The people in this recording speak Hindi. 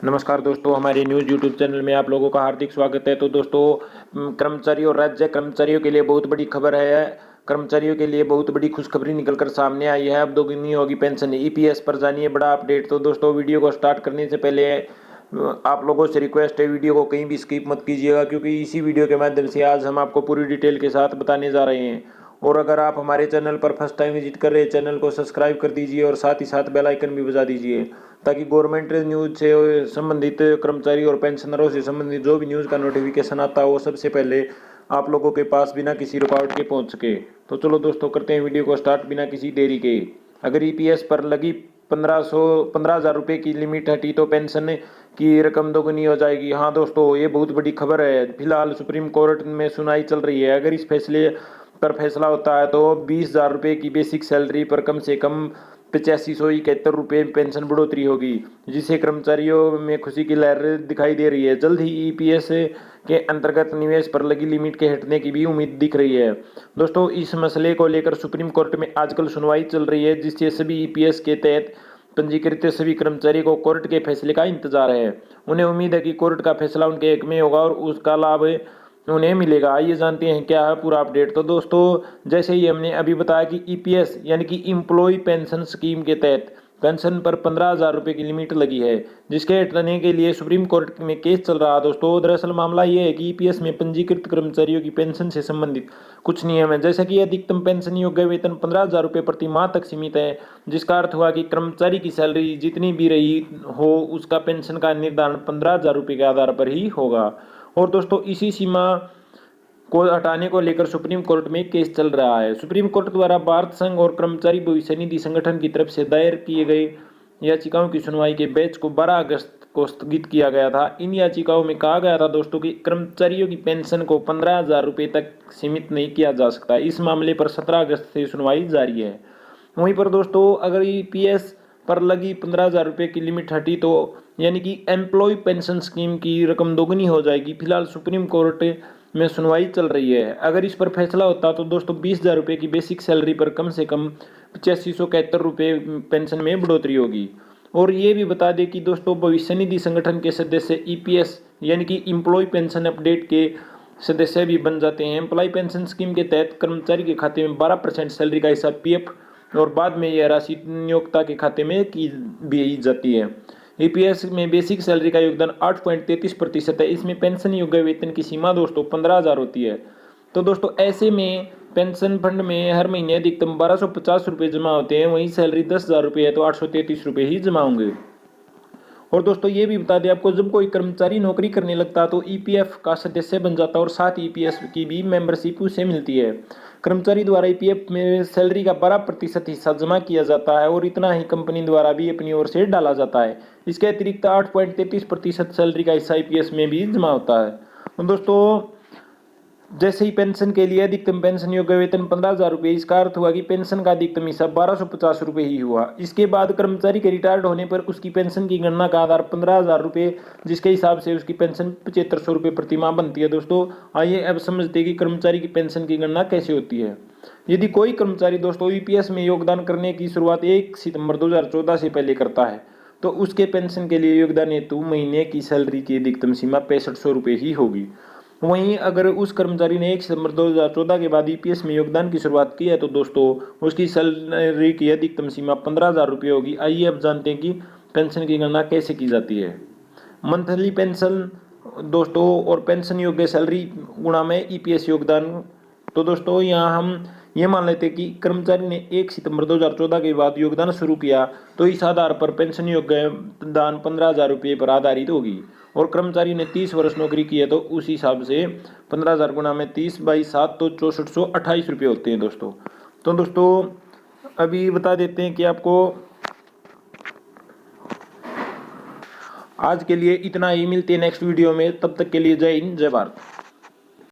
नमस्कार दोस्तों, हमारे न्यूज़ यूट्यूब चैनल में आप लोगों का हार्दिक स्वागत है। तो दोस्तों, कर्मचारी और राज्य कर्मचारियों के लिए बहुत बड़ी खबर है। कर्मचारियों के लिए बहुत बड़ी खुशखबरी निकलकर सामने आई है। अब दोगुनी होगी पेंशन। ईपीएस पर जानिए बड़ा अपडेट। तो दोस्तों, वीडियो को स्टार्ट करने से पहले आप लोगों से रिक्वेस्ट है, वीडियो को कहीं भी स्किप मत कीजिएगा, क्योंकि इसी वीडियो के माध्यम से आज हम आपको पूरी डिटेल के साथ बताने जा रहे हैं। और अगर आप हमारे चैनल पर फर्स्ट टाइम विजिट कर रहे हैं, चैनल को सब्सक्राइब कर दीजिए और साथ ही साथ बेल आइकन भी बजा दीजिए, ताकि गवर्नमेंट न्यूज से संबंधित, कर्मचारी और पेंशनरों से संबंधित जो भी न्यूज़ का नोटिफिकेशन आता है वो सबसे पहले आप लोगों के पास बिना किसी रुकावट के पहुंच सके। तो चलो दोस्तों, करते हैं वीडियो को स्टार्ट बिना किसी देरी के। अगर ईपीएस पर लगी 15,000 रुपये की लिमिट हटी तो पेंशन की रकम दोगुनी हो जाएगी। हाँ दोस्तों, ये बहुत बड़ी खबर है। फिलहाल सुप्रीम कोर्ट में सुनवाई चल रही है। अगर इस फैसले पर फैसला होता है तो 20,000 रुपये की बेसिक सैलरी पर कम से कम 8571 रुपये पेंशन बढ़ोतरी होगी, जिससे कर्मचारियों में खुशी की लहर दिखाई दे रही है। जल्द ही ईपीएस के अंतर्गत निवेश पर लगी लिमिट के हटने की भी उम्मीद दिख रही है। दोस्तों, इस मसले को लेकर सुप्रीम कोर्ट में आजकल सुनवाई चल रही है, जिससे सभी ईपीएस के तहत पंजीकृत सभी कर्मचारी को कोर्ट के फैसले का इंतजार है। उन्हें उम्मीद है कि कोर्ट का फैसला उनके हक में होगा और उसका लाभ उन्हें मिलेगा। आइए जानते हैं क्या है पूरा अपडेट। तो दोस्तों, जैसे ही हमने अभी बताया कि ईपीएस यानी कि इम्प्लॉय पेंशन स्कीम के तहत पेंशन पर 15,000 रुपये की लिमिट लगी है, जिसके हटने के लिए सुप्रीम कोर्ट में केस चल रहा है। दोस्तों, दरअसल मामला ये है कि ईपीएस में पंजीकृत कर्मचारियों की पेंशन से संबंधित कुछ नियम है, जैसे कि अधिकतम पेंशन योग्य वेतन 15,000 रुपये प्रति माह तक सीमित है, जिसका अर्थ हुआ कि कर्मचारी की सैलरी जितनी भी रही हो उसका पेंशन का निर्धारण 15,000 रुपये के आधार पर ही होगा। और दोस्तों, इसी सीमा को हटाने को लेकर सुप्रीम कोर्ट में केस चल रहा है। सुप्रीम कोर्ट द्वारा भारत संघ और कर्मचारी भविष्य निधि संगठन की तरफ से दायर किए गए याचिकाओं की सुनवाई के बेंच को 12 अगस्त को स्थगित किया गया था। इन याचिकाओं में कहा गया था दोस्तों कि कर्मचारियों की पेंशन को 15,000 रुपये तक सीमित नहीं किया जा सकता। इस मामले पर 17 अगस्त से सुनवाई जारी है। वहीं पर दोस्तों, अगर ईपीएस पर लगी 15,000 रुपये की लिमिट हटी तो यानी कि एम्प्लॉय पेंशन स्कीम की रकम दोगुनी हो जाएगी। फिलहाल सुप्रीम कोर्ट में सुनवाई चल रही है। अगर इस पर फैसला होता तो दोस्तों 20,000 रुपये की बेसिक सैलरी पर कम से कम 8571 रुपये पेंशन में बढ़ोतरी होगी। और ये भी बता दें कि दोस्तों, भविष्य निधि संगठन के सदस्य ईपीएस यानी कि इम्प्लॉय पेंशन अपडेट के सदस्य भी बन जाते हैं। एम्प्लॉय पेंशन स्कीम के तहत कर्मचारी के खाते में 12% सैलरी का हिस्सा पीएफ और बाद में यह राशि नियोक्ता के खाते में की दी जाती है। ईपीएस में बेसिक सैलरी का योगदान 8.33% है। इसमें पेंशन योग्य वेतन की सीमा दोस्तों 15,000 होती है। तो दोस्तों, ऐसे में पेंशन फंड में हर महीने अधिकतम 1,250 रुपये जमा होते हैं। वहीं सैलरी 10,000 रुपये है तो 833 रुपये ही जमा होंगे। और दोस्तों, ये भी बता दें आपको, जब कोई कर्मचारी नौकरी करने लगता है तो ईपीएफ का सदस्य बन जाता है और साथ ईपीएस की भी मेंबरशिप उसे मिलती है। कर्मचारी द्वारा ईपीएफ में सैलरी का 12% हिस्सा जमा किया जाता है और इतना ही कंपनी द्वारा भी अपनी ओर से डाला जाता है। इसके अतिरिक्त 8.33% सैलरी का हिस्सा ईपीएस में भी जमा होता है। तो दोस्तों, जैसे ही पेंशन के लिए अधिकतम पेंशन योग्य वेतन 15,000 रुपये, इसका अर्थ हुआ कि पेंशन का अधिकतम हिस्सा 1,250 रुपये ही हुआ। इसके बाद कर्मचारी के रिटायर्ड होने पर उसकी पेंशन की गणना का आधार 15,000 रुपये, जिसके हिसाब से उसकी पेंशन 7,500 रुपये प्रति माह बनती है। दोस्तों, आइए अब समझते हैं कि कर्मचारी की पेंशन की गणना कैसे होती है। यदि कोई कर्मचारी दोस्तों ईपीएस में योगदान करने की शुरुआत 1 सितंबर 2014 से पहले करता है तो उसके पेंशन के लिए योगदान हेतु महीने की सैलरी की अधिकतम सीमा 6500 रुपये ही होगी। वहीं अगर उस कर्मचारी ने 1 सितंबर 2014 के बाद ईपीएस में योगदान की शुरुआत की है तो दोस्तों उसकी सैलरी की अधिकतम सीमा 15,000 रुपये होगी। आइए अब जानते हैं कि पेंशन की गणना कैसे की जाती है। मंथली पेंशन दोस्तों और पेंशन योग्य सैलरी गुणा में ईपीएस योगदान। तो दोस्तों, यहाँ हम ये मान लेते हैं कि कर्मचारी ने 1 सितंबर 2014 के बाद योगदान शुरू किया तो इस आधार पर पेंशन योग्य दान 15,000 रुपये पर आधारित होगी। और कर्मचारी ने 30 वर्ष नौकरी की है तो उस हिसाब से 15,000 गुना में 30/7 तो 6428 रुपये होते हैं दोस्तों। तो दोस्तों, अभी बता देते हैं कि आपको आज के लिए इतना ही। मिलते हैं नेक्स्ट वीडियो में, तब तक के लिए जय हिंद जय भारत।